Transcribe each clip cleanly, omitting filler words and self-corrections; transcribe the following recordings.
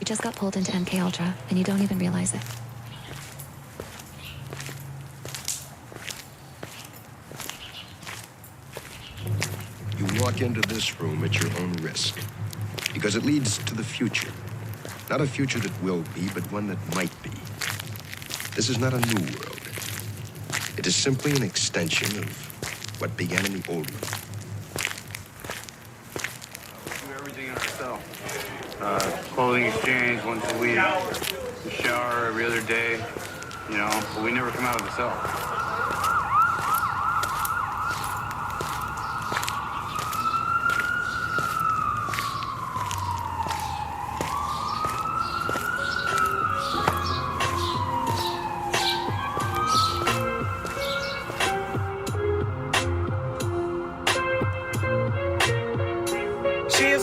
You just got pulled into MK Ultra, and you don't even realize it. You walk into this room at your own risk, because it leads to the future. Not a future that will be, but one that might be. This is not a new world. It is simply an extension of what began in the old one. We do everything in our cell. Clothing exchange once a week. We shower every other day. You know, but we never come out of the cell.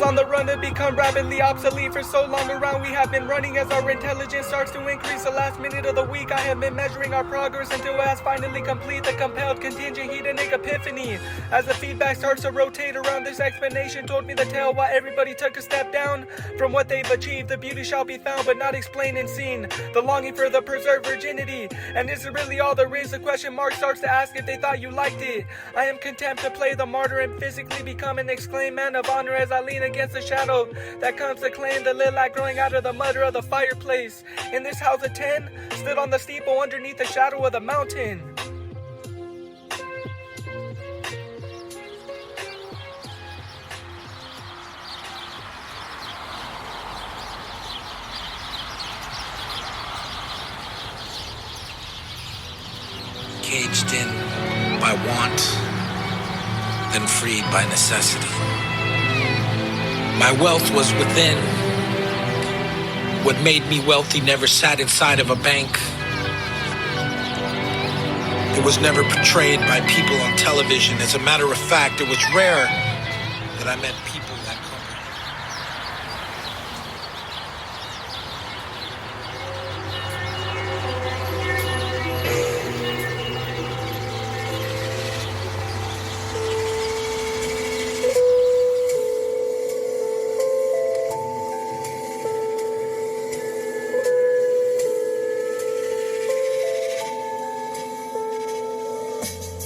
On the run to become rapidly obsolete. For so long around we have been running as our intelligence starts to increase. The last minute of the week I have been measuring our progress until it has finally complete. The compelled contingent hedonic epiphany. As the feedback starts to rotate around, this explanation told me the tale why everybody took a step down from what they've achieved. The beauty shall be found but not explained and seen. The longing for the preserved virginity. And is it really all there is? The question mark starts to ask if they thought you liked it. I am content to play the martyr and physically become an exclaimed man of honor as I lean against the shadow that comes to claim the lilac growing out of the mutter of the fireplace. In this house of 10, stood on the steeple underneath the shadow of the mountain. Caged in by want, then freed by necessity. My wealth was within. What made me wealthy never sat inside of a bank. It was never portrayed by people on television. As a matter of fact, it was rare that I met people that comprehended.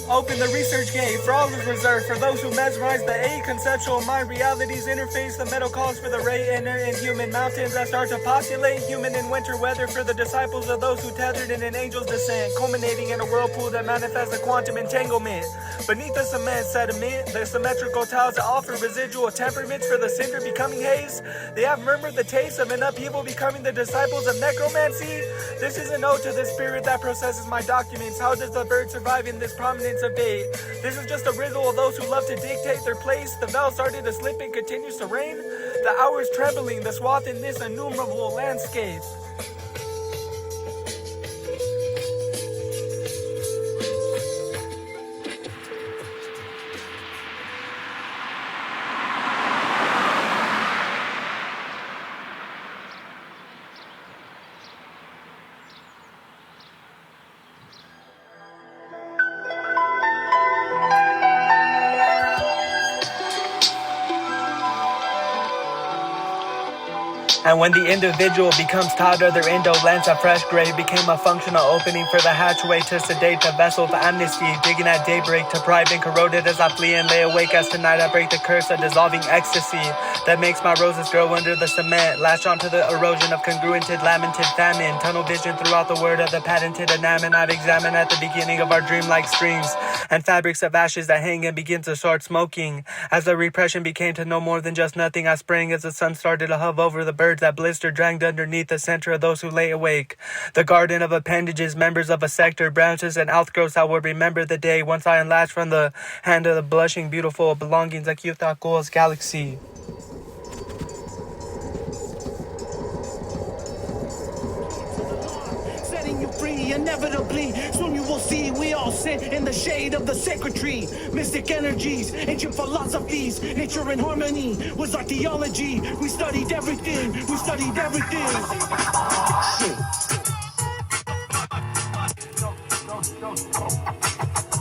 Open the research gate, for all is reserved for those who mesmerize the A. Conceptual mind realities interface, the metal calls for the ray inner in human mountains that start to postulate human in winter weather for the disciples of those who tethered in an angel's descent, culminating in a whirlpool that manifests a quantum entanglement. Beneath the cement sediment, the symmetrical tiles that offer residual temperaments for the cinder becoming haze. They have murmured the taste of an upheaval becoming the disciples of necromancy. This is an ode to the spirit that processes my documents. How does the bird survive in this prominence of date? This is just a riddle of those who love to dictate their place. The veil started to slip and continues to rain. The hours trembling, the swath in this innumerable landscape. And when the individual becomes tired of their indolence, a fresh grave became a functional opening for the hatchway to sedate the vessel of amnesty, digging at daybreak to pry and corroded as I flee and lay awake as tonight I break the curse of dissolving ecstasy that makes my roses grow under the cement, latch onto the erosion of congruented, lamented famine, tunnel vision throughout the word of the patented enamel I've examined at the beginning of our dreamlike streams, and fabrics of ashes that hang and begin to start smoking. As the repression became to no more than just nothing, I sprang as the sun started to hover over the birds that blister dragged underneath the center of those who lay awake. The garden of appendages, members of a sector, branches and outgrowths I will remember the day once I unlatched from the hand of the blushing beautiful belongings like Yuthakul's galaxy. Setting you free, inevitably. Soon you will see we all sit in the shade of the sacred tree. Mystic energies, ancient philosophies, nature in harmony was our theology. We studied everything, we studied everything. Shit.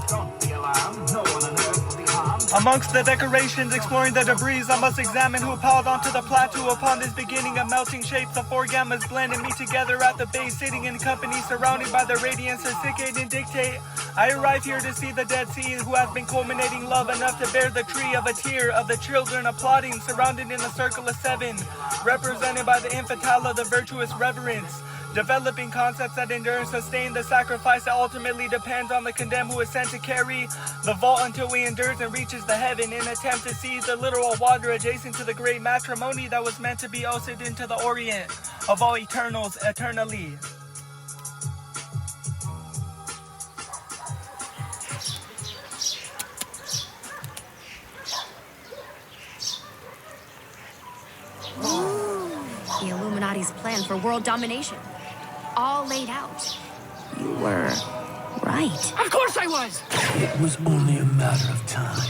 Don't be alarmed, no one on earth will be harmed. Amongst the decorations, exploring the debris, I must examine who piled onto the plateau upon this beginning of melting shapes. The four gammas blend and meet together at the base, sitting in company, surrounded by the radiance of Cicade and Dictate. I arrive here to see the Dead Sea, who has been culminating love enough to bear the tree of a tear of the children applauding, surrounded in a circle of seven, represented by the infantile of the virtuous reverence. Developing concepts that endure and sustain the sacrifice that ultimately depends on the condemned who is sent to carry the vault until he endures and reaches the heaven in attempt to seize the literal water adjacent to the great matrimony that was meant to be ousted into the orient of all eternals eternally. The Illuminati's plan for world domination. All laid out. You were right. Of course I was! It was only a matter of time.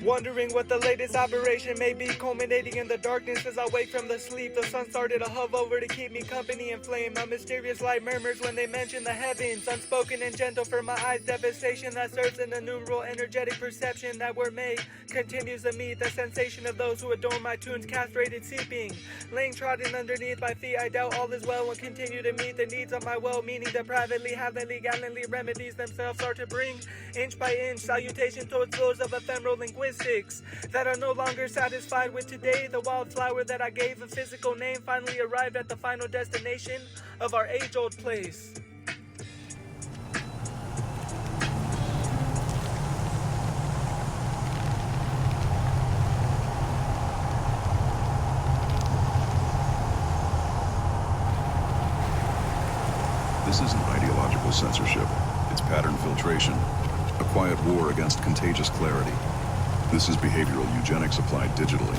Wondering what the latest aberration may be, culminating in the darkness as I wake from the sleep. The sun started to hover over to keep me company and flame. A mysterious light murmurs when they mention the heavens, unspoken and gentle for my eyes, devastation that serves an innumerable energetic perception that were made continues to meet the sensation of those who adorn my tunes, castrated seeping, laying trodden underneath my feet. I doubt all is well and continue to meet the needs of my well-meaning, depravedly, heavenly, gallantly remedies themselves are to bring inch by inch salutation towards those of ephemeral linguistics that are no longer satisfied with today. The wildflower that I gave a physical name finally arrived at the final destination of our age-old place. This isn't ideological censorship. It's pattern filtration, a quiet war against contagious clarity. This is behavioral eugenics applied digitally.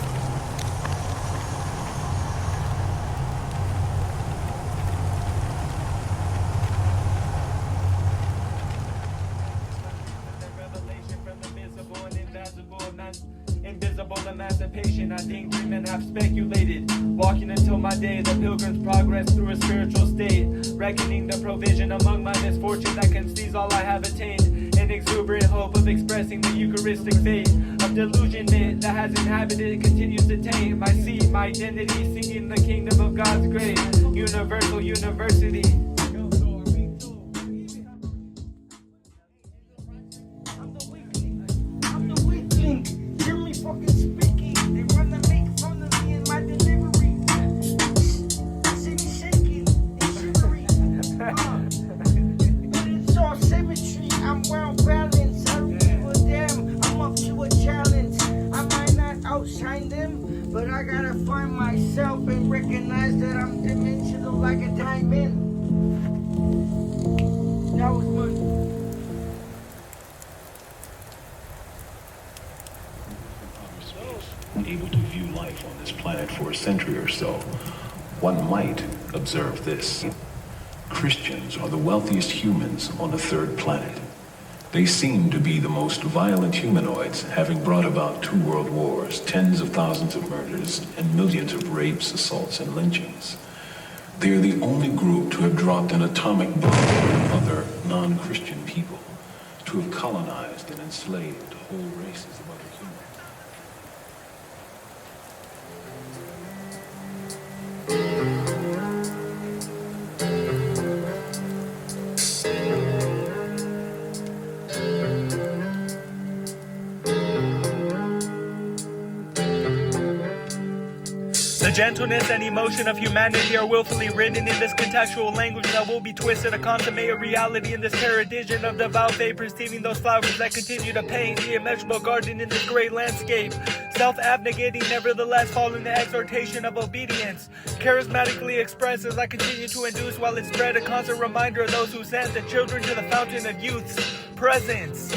Invisible emancipation, I think women have speculated. Walking until my day, the pilgrim's progress through a spiritual state. Reckoning the provision among my misfortune that can seize all I have attained. An exuberant hope of expressing the Eucharistic faith of delusionment that has inhabited, continues to taint my seat, my identity, singing the kingdom of God's great universal university. I'm the weakling. Hear me fucking speaking. They run to make fun of me in my delivery. See me shaking and shivery. But it's all symmetry. I'm well balanced. I don't give a damn. I'm up to a challenge. I might not outshine them, but I gotta find myself and recognize that I'm dimensional like a diamond. That was my. Able to view life on this planet for a century or so, one might observe this. Christians are the wealthiest humans on the third planet. They seem to be the most violent humanoids, having brought about 2 world wars, tens of thousands of murders, and millions of rapes, assaults, and lynchings. They are the only group to have dropped an atomic bomb on other non-Christian people, to have colonized and enslaved whole races of other humans. The gentleness and emotion of humanity are willfully written in this contextual language that will be twisted to consummate a reality in this paradision of devout faith, perceiving those flowers that continue to paint the immeasurable garden in this great landscape. Self-abnegating, nevertheless, following the exhortation of obedience. Charismatically expressed as I continue to induce while it spread a constant reminder of those who sent the children to the fountain of youth's presence.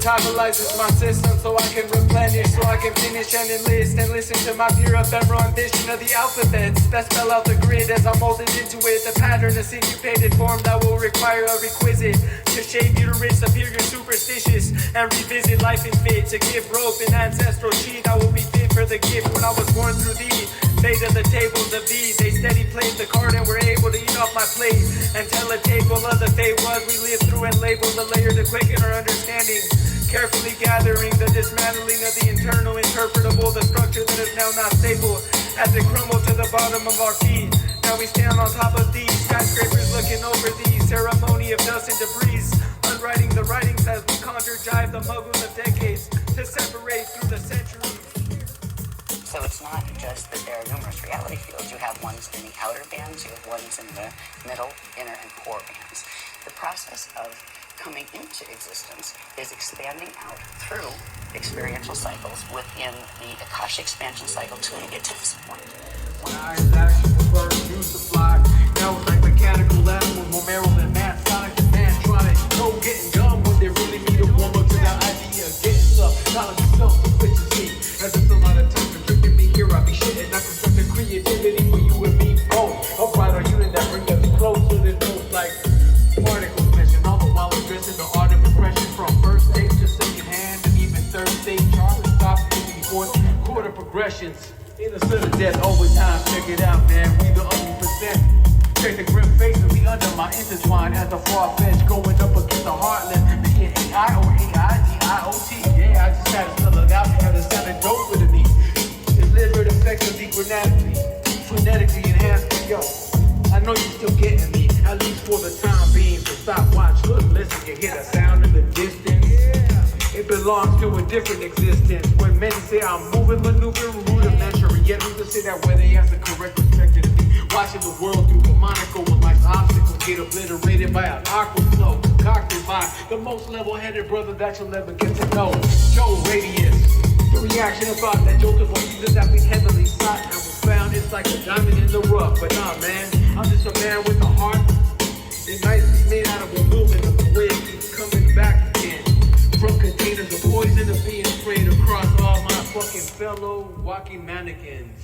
metabolizes my system so I can replenish, so I can finish and enlist and listen to my pure ephemeral ambition of the alphabets that spell out the grid as I'm molded into it. The pattern, a syncopated form that will require a requisite to shape you to reach superior superstitious and revisit life in fit to give rope an ancestral cheat that will be fit for the gift when I was born through thee. Fate of the tables of thee, they steady played the card and were able to eat off my plate and tell a table of the fate was we lived through and labeled the layer to quicken our understanding. Carefully gathering the dismantling of the internal interpretable, the structure that is now not stable as it crumbled to the bottom of our feet. Now we stand on top of these skyscrapers looking over these ceremony of dust and debris, unwriting the writings as we conjure jive the muggles of decades to separate through the centuries. So it's not just that there are numerous reality fields. You have ones in the outer bands, you have ones in the middle, inner, and core bands. The process of coming into existence is expanding out through experiential cycles within the Akasha expansion cycle till you get to this point. When I actually prefer use to fly, now it's like mechanical animals, more merrill than Matt, Sonic and Man trying to go getting dumb when they really need a warm up to the idea of getting stuff, knowledge of self-sufficiency. As it's a lot of time constricting me here, I be shitting, I construct the creativity for you and me both. I'll fight on you and that bring us closer than most like particles mentioned, all the while addressing the art of impression from first stage to second hand and even third stage charts and stop moving fourth quarter progressions. Innocent of death, always time, check it out, man. We the ugly percent. Check the grim faces, we under my intertwine as the far fetch going up against the heartland. Making AI or AIDIOT. Yeah, I just had to spell it out because it sounded dope with me. Delivered effectively, phonetically enhanced, yo. I know you still getting me, at least for the time being. So stop, watch, look, listen, you hear the sound in the distance. It belongs to a different existence. When men say I'm moving, maneuvering, rudimentary, yet we can say that where they have the correct perspective to be. Watching the world through a monocle when life's obstacles get obliterated by an awkward flow, concocted by the most level-headed brother that you'll ever get to know, Joe Radius. The reaction of thought that jokers will use it that been heavily sought and was found. It's like a diamond in the rough, but nah, man, I'm just a man with a heart. It's nicely made out of aluminum. The way it keeps coming back again. From containers of poison to being sprayed across all my fucking fellow walking mannequins.